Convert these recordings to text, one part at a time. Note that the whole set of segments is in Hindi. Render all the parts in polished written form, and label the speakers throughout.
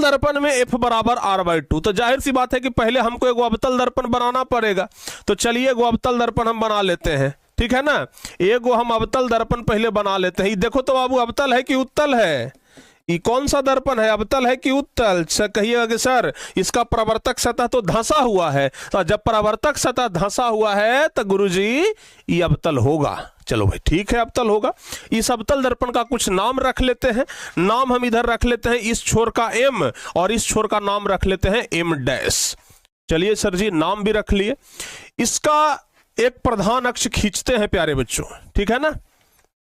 Speaker 1: दर्पण में F बराबर R/2, तो जाहिर सी बात है कि पहले हमको एक अवतल दर्पण बनाना पड़ेगा। तो चलिए एक अवतल दर्पण हम बना लेते हैं, ठीक है ना। एक हम अवतल दर्पण पहले बना लेते हैं। देखो तो बाबू अवतल है कि उत्तल है? ये कौन सा दर्पण है, अवतल है कि उत्तल? कहिएगा कि सर इसका परावर्तक सतह तो धंसा हुआ है। तो जब परावर्तक सतह धंसा हुआ है तो गुरुजी ये अवतल होगा। चलो भाई ठीक है, अवतल होगा। इस अवतल दर्पण का कुछ नाम रख लेते हैं। नाम हम इधर रख लेते हैं, इस छोर का M और इस छोर का नाम रख लेते हैं M'। चलिए सर जी नाम भी रख लिए। इसका एक प्रधान अक्ष खींचते हैं प्यारे बच्चों, ठीक है ना।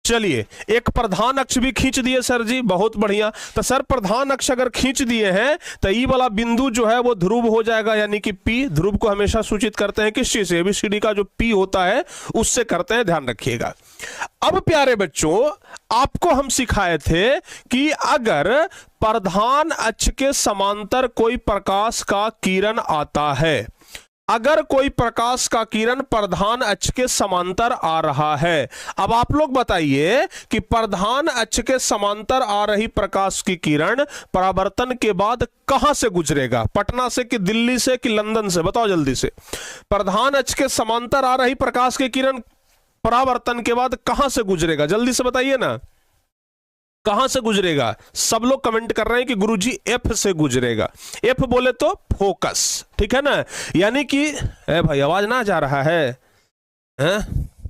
Speaker 1: चलिए एक प्रधान अक्ष भी खींच दिए सर जी, बहुत बढ़िया। तो सर प्रधान अक्ष अगर खींच दिए हैं तो ये वाला बिंदु जो है वो ध्रुव हो जाएगा, यानी कि P। ध्रुव को हमेशा सूचित करते हैं किस चीज से? ABCD का जो P होता है उससे करते हैं, ध्यान रखिएगा। अब प्यारे बच्चों आपको हम सिखाए थे कि अगर प्रधान अक्ष के समांतर कोई प्रकाश का किरण आता है, अगर कोई प्रकाश का किरण प्रधान अक्ष के समांतर आ रहा है, अब आप लोग बताइए कि प्रधान अक्ष के समांतर आ रही प्रकाश की किरण परावर्तन के बाद कहां से गुजरेगा? पटना से कि दिल्ली से कि लंदन से? बताओ जल्दी से। प्रधान अक्ष के समांतर आ रही प्रकाश की किरण परावर्तन के बाद कहां से गुजरेगा? जल्दी से बताइए ना, कहां से गुजरेगा? सब लोग कमेंट कर रहे हैं कि गुरुजी F से गुजरेगा। F बोले तो फोकस, ठीक है ना। यानी कि भाई आवाज ना जा रहा है,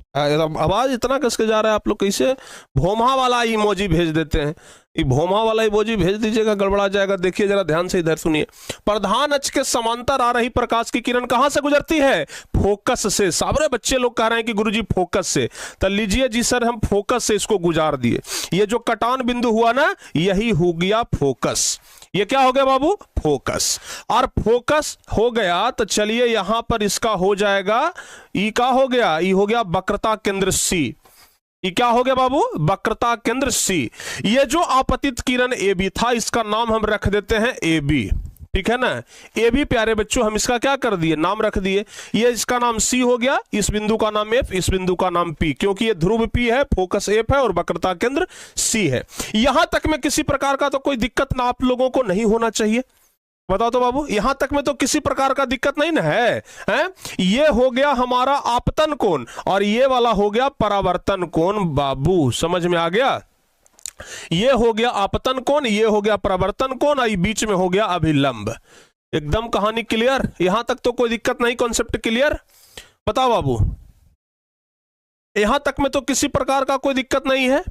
Speaker 1: आवाज इतना किसके जा रहा है? आप लोग कैसे भोमा वाला इमोजी भेज देते हैं? ये भोमा वाला इमोजी भेज दीजिएगा, गड़बड़ा जाएगा। देखिए जरा ध्यान से इधर सुनिए। प्रधान अक्ष के समांतर आ रही प्रकाश की किरण कहां से गुजरती है? फोकस से। सारे बच्चे लोग कह रहे हैं कि गुरुजी फोकस से। तो लीजिए जी सर हम फोकस से इसको गुजार दिए। ये जो कटान बिंदु हुआ ना, यही हो गया फोकस। ये क्या हो गया बाबू? फोकस। और फोकस हो गया तो चलिए यहां पर इसका हो जाएगा, ई का हो गया, ई हो गया वक्रता केंद्र C। ये क्या हो गया बाबू? वक्रता केंद्र C। ये जो आपतित किरण AB था इसका नाम हम रख देते हैं AB, ठीक है ना। AB प्यारे बच्चों हम इसका क्या कर दिए? नाम रख दिए। ये इसका नाम C हो गया, इस बिंदु का नाम F, इस बिंदु का नाम P, क्योंकि ये ध्रुव P है, फोकस F है और वक्रता केंद्र C है। यहां तक में किसी प्रकार का तो कोई दिक्कत ना आप लोगों को नहीं होना चाहिए। बताओ तो बाबू, यहां तक में तो किसी प्रकार का दिक्कत नहीं ना है, हैं? ये हो गया हमारा आपतन कोण और ये वाला हो गया परावर्तन कोण। बाबू समझ में आ गया? ये हो गया आपतन कोण, ये हो गया परावर्तन कोण और बीच में हो गया अभिलंब। एकदम कहानी क्लियर? यहां तक तो कोई दिक्कत नहीं, कॉन्सेप्ट क्लियर? बताओ बाबू, यहां तक में तो किसी प्रकार का कोई दिक्कत नहीं है,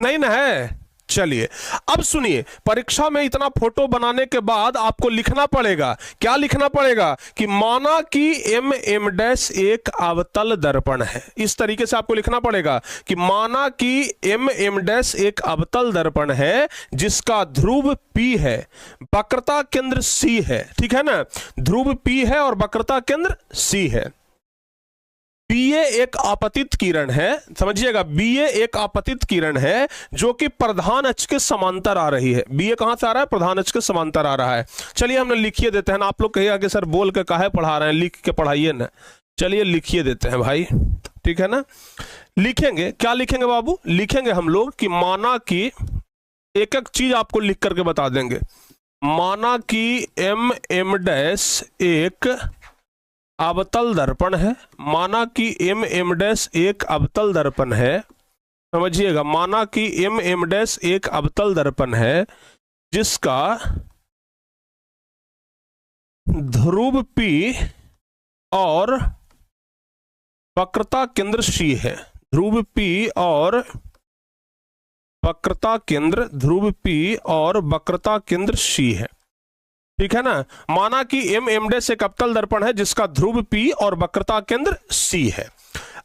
Speaker 1: नहीं ना है? चलिए अब सुनिए, परीक्षा में इतना फोटो बनाने के बाद आपको लिखना पड़ेगा, क्या लिखना पड़ेगा? कि माना कि M' एक अवतल दर्पण है। इस तरीके से आपको लिखना पड़ेगा कि माना कि M' एक अवतल दर्पण है जिसका ध्रुव P है, वक्रता केंद्र C है, ठीक है ना। ध्रुव P है और वक्रता केंद्र C है। BA एक आपतित किरण है, समझिएगा, BA एक आपतित किरण है जो कि प्रधान अक्ष के समांतर आ रही है। BA कहां से आ रहा है? प्रधान अक्ष के समांतर आ रहा है। चलिए हमने लिखिए देते हैं ना। आप लोग कहिएगा कि सर बोल के काहे पढ़ा रहे हैं, लिख के पढ़ाइए ना। चलिए लिखिए देते हैं भाई, ठीक है ना। लिखेंगे, क्या लिखेंगे बाबू? लिखेंगे हम लोग कि माना कि एक एक चीज आपको लिख करके बता देंगे। माना कि M' एक अवतल दर्पण है, माना कि M' एक अवतल दर्पण है, समझिएगा, माना कि M' एक अवतल दर्पण है जिसका ध्रुव P और वक्रता केंद्र C है। ध्रुव P और वक्रता केंद्र, ध्रुव P और वक्रता केंद्र C है, ठीक है ना। माना कि M' एक अवतल दर्पण है जिसका ध्रुव P और वक्रता केंद्र C है।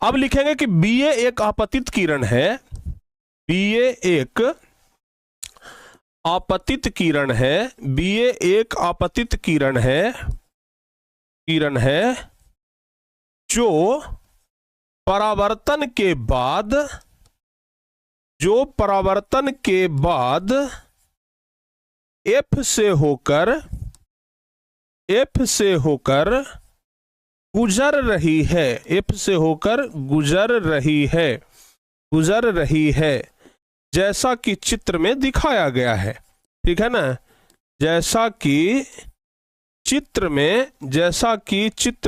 Speaker 1: अब लिखेंगे कि BA एक आपतित किरण है, BA एक आपतित किरण है, BA एक आपतित किरण है जो परावर्तन के बाद F से होकर गुजर रही है, जैसा कि चित्र में दिखाया गया है, ठीक है ना। जैसा कि चित्र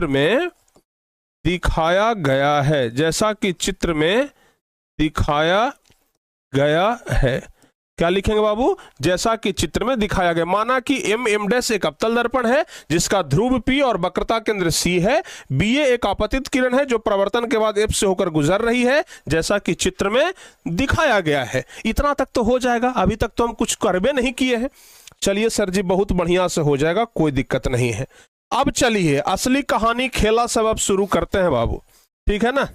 Speaker 1: में दिखाया गया है, जैसा कि चित्र में दिखाया गया है। क्या लिखेंगे बाबू? जैसा कि चित्र में दिखाया गया। माना कि m डैश एक अवतल दर्पण है जिसका ध्रुव P और वक्रता केंद्र C है। BA एक आपतित किरण है जो प्रवर्तन के बाद F से होकर गुजर रही है, जैसा कि चित्र में दिखाया गया है। इतना तक तो हो जाएगा। अभी तक तो हम कुछ करबे नहीं किए हैं। चलिए सर जी, बहुत बढ़िया से हो जाएगा, कोई दिक्कत नहीं है। अब चलिए असली कहानी खेला सब अब शुरू करते हैं बाबू, ठीक है ना।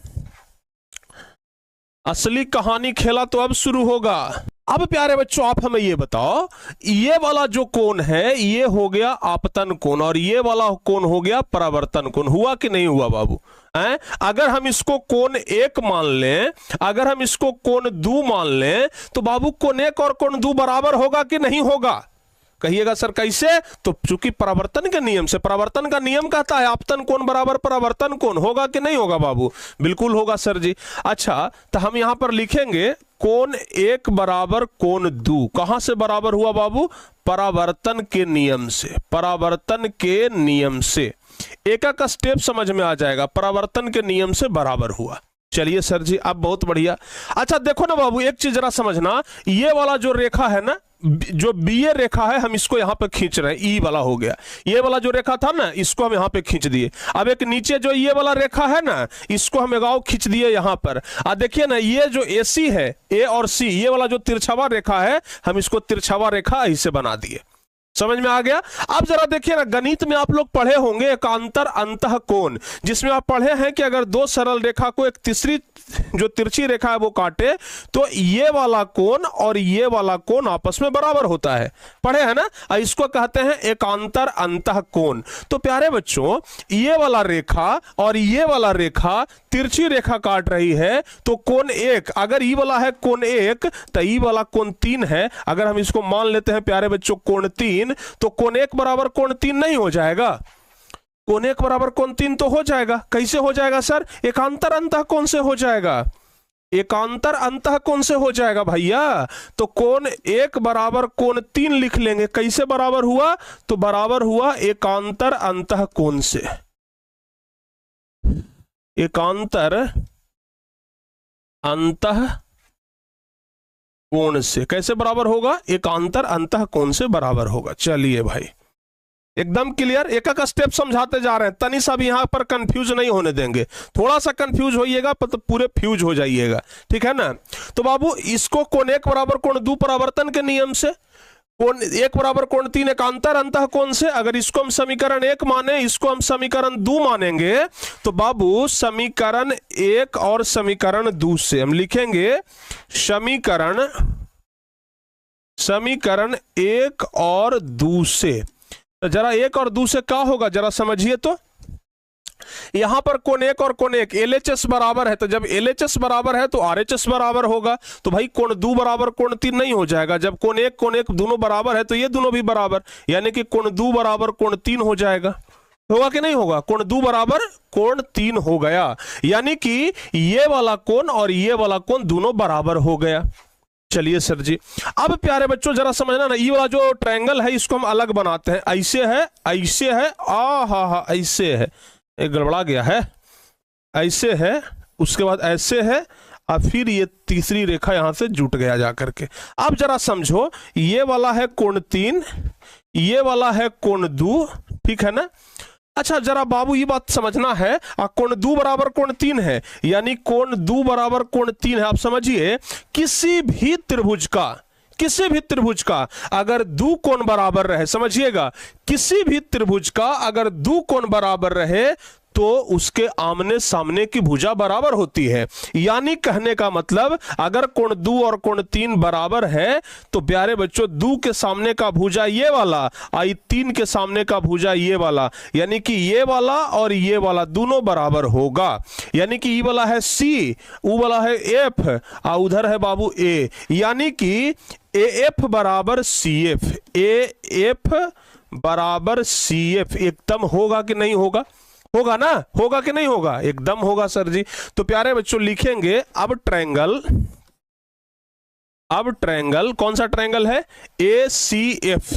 Speaker 1: असली कहानी खेला तो अब शुरू होगा। अब प्यारे बच्चों आप हमें ये बताओ, ये वाला जो कोण है ये हो गया आपतन कोण और ये वाला कोण हो गया परावर्तन कोण। हुआ कि नहीं हुआ बाबू? अगर हम इसको कोण 1 मान लें, अगर हम इसको कोण 2 मान लें, तो बाबू कोण 1 और कोण 2 बराबर होगा कि नहीं होगा? कहिएगा सर कैसे? तो चूंकि परावर्तन के नियम से, परावर्तन का नियम कहता है आपतन कोण बराबर परावर्तन कोण। होगा कि नहीं होगा बाबू? बिल्कुल होगा सर जी। अच्छा, तो हम यहां पर लिखेंगे कोण 1 बराबर कोण 2। कहां से बराबर हुआ बाबू? परावर्तन के नियम से, परावर्तन के नियम से। एक एक स्टेप समझ में आ जाएगा। परावर्तन के नियम से बराबर हुआ। चलिए सर जी, अब बहुत बढ़िया। अच्छा देखो ना बाबू, एक चीज जरा समझना, ये वाला जो रेखा है ना, जो BA रेखा है, हम इसको यहां पे खींच रहे हैं। E वाला हो गया। ये वाला जो रेखा था ना, इसको हम यहां पे खींच दिए। अब एक नीचे जो ये वाला रेखा है ना, इसको हम एगाव खींच दिए यहां पर। देखिए ना, ये जो AC है, A और C, ये वाला जो तिरछावा रेखा है, हम इसको तिरछावा रेखा ऐसे बना दिए। समझ में आ गया? अब जरा देखिए ना, गणित में आप लोग पढ़े होंगे एकांतर अंतः कोण, जिसमें आप पढ़े हैं कि अगर दो सरल रेखा को एक तीसरी जो तिरछी रेखा है वो काटे तो ये वाला कोण और ये वाला कोण आपस में बराबर होता है। पढ़े हैं ना? इसको कहते हैं एकांतर अंतः कोण। तो प्यारे बच्चों, ये वाला रेखा और ये वाला रेखा तिरछी रेखा काट रही है, तो कोण 1, अगर ई वाला है कोण 1 तो ई वाला कोण 3 है। अगर हम इसको मान लेते हैं प्यारे बच्चों कोण 3, तो कोण 1 बराबर कोण 3 नहीं हो जाएगा? कोण 1 बराबर कोण 3 तो हो जाएगा। कैसे हो जाएगा सर? एकांतर अंतः कोण से हो जाएगा। एकांतर अंतः कोण से हो जाएगा भैया। तो कोण 1 बराबर कोण 3 लिख लेंगे। कैसे बराबर हुआ? तो बराबर हुआ एकांतर अंतः कोण से। एकांतर अंतः कोण से कैसे बराबर होगा? एकांतर अंतः कोण से बराबर होगा। चलिए भाई, एकदम क्लियर। एक एक स्टेप समझाते जा रहे हैं, तनी सा भी यहां पर कंफ्यूज नहीं होने देंगे। थोड़ा सा कंफ्यूज होइएगा तो पूरे फ्यूज हो जाइएगा, ठीक है ना। तो बाबू, इसको कोण 1 बराबर कोण 2 परावर्तन के नियम से, कोण 1 बराबर कोण 3 एकांतर अंतः कोण से, अगर इसको हम समीकरण 1 माने, इसको हम समीकरण 2 मानेंगे, तो बाबू समीकरण 1 और समीकरण 2 से हम लिखेंगे समीकरण 1 और 2 से। तो जरा 1 और 2 से क्या होगा जरा समझिए। तो यहां पर कोण 1 और कोण 1 LHS बराबर है, तो जब LHS बराबर है तो RHS बराबर होगा। तो भाई कोण 2 बराबर कोण 3 नहीं हो जाएगा। जब कोण 1 दोनों बराबर है तो ये दोनों भी बराबर, यानी कि कोण 2 बराबर कोण 3 हो जाएगा। होगा कि नहीं होगा? कोण 2 बराबर कोण 3 हो गया, यानी कि ये वाला कोण और ये वाला कोण दोनों बराबर हो गया। चलिए सर जी, अब प्यारे बच्चों जरा समझना ना, ये वाला जो ट्रायंगल है इसको हम अलग बनाते हैं। ऐसे है, ऐसे है, हा ऐसे है, एक गड़बड़ा गया है, ऐसे है, उसके बाद ऐसे है, और फिर ये तीसरी रेखा यहां से जुट गया जाकर के। अब जरा समझो, ये वाला है कोण 3, ये वाला है कोण 2, ठीक है ना। अच्छा जरा बाबू ये बात समझना है, कोण 2 बराबर कोण 3 है, यानी कोण 2 बराबर कोण 3 है। आप समझिए, किसी भी त्रिभुज का अगर 2 कोण बराबर रहे, समझिएगा, किसी भी त्रिभुज का अगर 2 कोण बराबर रहे तो उसके आमने सामने की भुजा बराबर होती है। यानी कहने का मतलब, अगर कोण 2 और कोण 3 बराबर है तो प्यारे बच्चों 2 के सामने का भुजा ये वाला, आई 3 के सामने का भुजा ये वाला, यानी कि ये वाला और ये वाला दोनों बराबर होगा। यानी कि ये वाला है C, वो वाला है F, और उधर है बाबू A, यानी कि AF बराबर CF, AF बराबर CF एकदम होगा कि नहीं होगा? होगा ना? होगा कि नहीं होगा? एकदम होगा सर जी। तो प्यारे बच्चों लिखेंगे अब ट्रायंगल कौन सा ट्रायंगल है? ACF।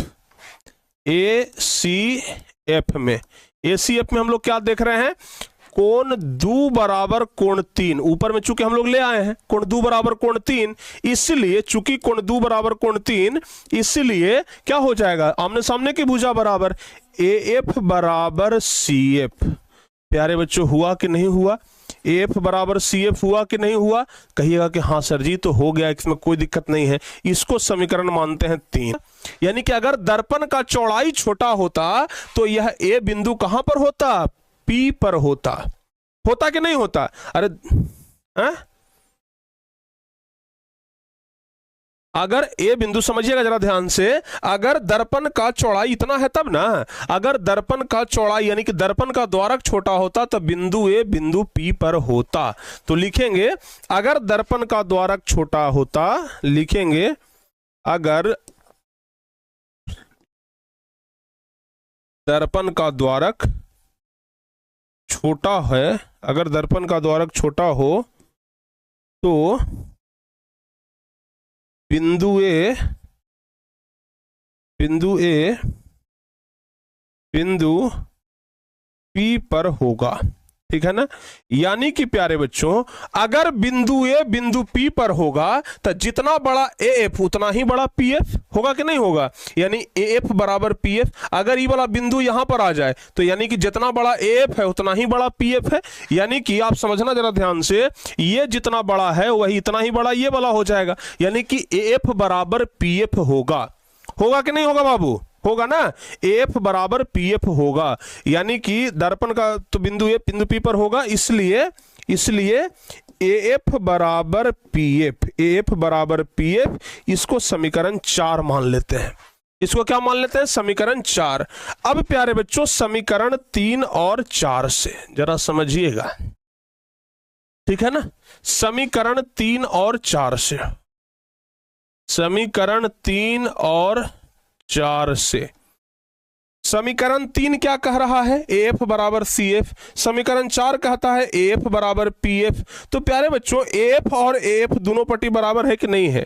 Speaker 1: ACF में, ACF में हम लोग क्या देख रहे हैं, कोण दू बराबर कोण 3, ऊपर में चूंकि हम लोग ले आए हैं कोण दू बराबर कोण 3, इसलिए चूंकि कोण दू बराबर कोण 3, इसलिए क्या हो जाएगा, आमने सामने की भुजा बराबर, AF बराबर CF। प्यारे बच्चों हुआ कि नहीं हुआ, AF बराबर CF हुआ कि नहीं हुआ, कहिएगा कि हाँ सर जी तो हो गया, इसमें कोई दिक्कत नहीं है। इसको समीकरण मानते हैं 3। यानी कि अगर दर्पण का चौड़ाई छोटा होता तो यह A बिंदु कहां पर होता, P पर होता कि नहीं होता, अरे अगर A बिंदु, समझिएगा जरा ध्यान से, अगर दर्पण का चौड़ाई इतना है तब ना, अगर दर्पण का चौड़ाई यानी कि दर्पण का द्वारक छोटा होता तो बिंदु A बिंदु P पर होता। तो लिखेंगे अगर दर्पण का द्वारक छोटा होता, लिखेंगे अगर दर्पण का द्वारक छोटा है, अगर दर्पण का द्वारक छोटा हो तो बिंदु A बिंदु P पर होगा, ठीक है ना। यानी कि प्यारे बच्चों अगर बिंदु A बिंदु P पर होगा तो जितना बड़ा AF उतना ही बड़ा PF होगा कि नहीं होगा, यानी AF बराबर PF। अगर ये वाला बिंदु यहां पर आ जाए तो यानी कि जितना बड़ा AF है उतना ही बड़ा PF है। यानी कि आप समझना जरा ध्यान से, ये जितना बड़ा है वही इतना ही बड़ा ये वाला हो जाएगा, यानी कि AF बराबर PF होगा कि नहीं होगा बाबू, होगा ना, AF बराबर PF होगा। यानी कि दर्पण का तो बिंदु A बिंदु P पर होगा, इसलिए AF बराबर PF, इसको समीकरण 4 मान लेते हैं। इसको क्या मान लेते हैं, समीकरण 4। अब प्यारे बच्चों समीकरण 3 और 4 से जरा समझिएगा, ठीक है ना। समीकरण 3 और 4 से, समीकरण 3 और 4 से, समीकरण 3 क्या कह रहा है, AF बराबर CF, समीकरण 4 कहता है AF बराबर PF। तो प्यारे बच्चों AF और AF दोनों पट्टी बराबर है कि नहीं है,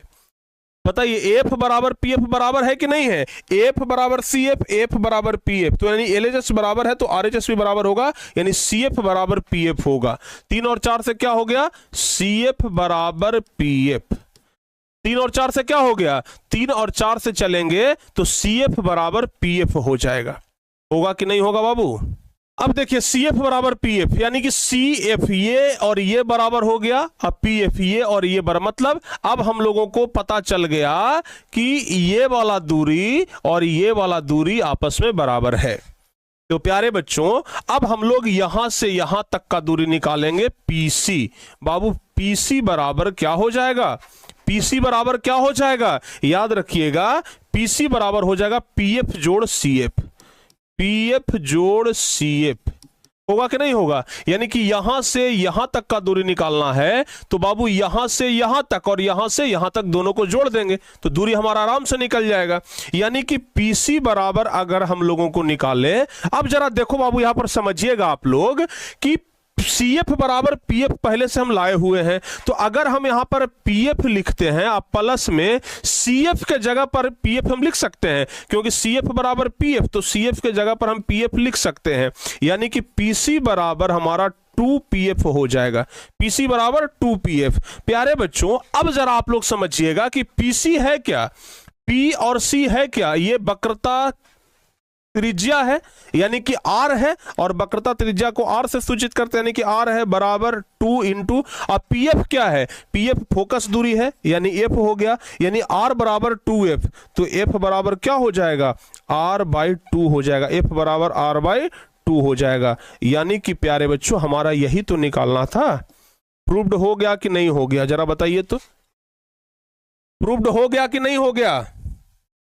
Speaker 1: बताइए, AF बराबर PF बराबर है कि नहीं है, AF बराबर CF, AF बराबर PF, तो यानी LHS बराबर है तो RHS भी बराबर होगा, यानी CF बराबर PF होगा। 3 और 4 से क्या हो गया, CF बराबर PF। 3 और 4 से क्या हो गया, 3 और 4 से चलेंगे तो CF बराबर PF हो जाएगा, होगा कि नहीं होगा बाबू। अब देखिए CF बराबर PF यानी कि CF ये और ये बराबर हो गया, अब PF ये और ये बराबर, मतलब अब हम लोगों को पता चल गया कि ये वाला दूरी और ये वाला दूरी आपस में बराबर है। तो प्यारे बच्चों अब हम लोग यहां से यहां तक का दूरी निकालेंगे PC। बाबू PC बराबर क्या हो जाएगा, PC बराबर क्या हो जाएगा, याद रखिएगा PC बराबर हो जाएगा PF जोड़ CF, PF जोड़ CF, होगा कि नहीं होगा। यानी कि यहां से यहां तक का दूरी निकालना है तो बाबू यहां से यहां तक और यहां से यहां तक दोनों को जोड़ देंगे तो दूरी हमारा आराम से निकल जाएगा। यानी कि PC बराबर अगर हम लोगों को निकाले, अब जरा देखो बाबू यहां पर समझिएगा आप लोग कि CF बराबर PF पहले से हम लाए हुए हैं, तो अगर हम यहां पर PF लिखते हैं आप प्लस में CF के जगह पर PF हम लिख सकते हैं, क्योंकि CF बराबर PF तो CF के जगह पर हम PF लिख सकते हैं। यानी कि PC बराबर हमारा 2PF हो जाएगा, PC बराबर 2PF। प्यारे बच्चों अब जरा आप लोग समझिएगा कि PC है क्या, P और C है क्या, ये वक्रता त्रिज्या है यानी कि R है, और वक्रता त्रिज्या को R से सूचित करते हैं यानी कि R है बराबर 2 इंटू, अब PF क्या है, PF फोकस दूरी है यानी F हो गया, यानी R बराबर 2F, तो F बराबर क्या हो जाएगा, R/2 हो जाएगा, F बराबर R/2 हो जाएगा। यानी कि प्यारे बच्चों हमारा यही तो निकालना था। प्रूव्ड हो गया कि नहीं हो गया, जरा बताइए तो, प्रूव्ड हो गया कि नहीं हो गया।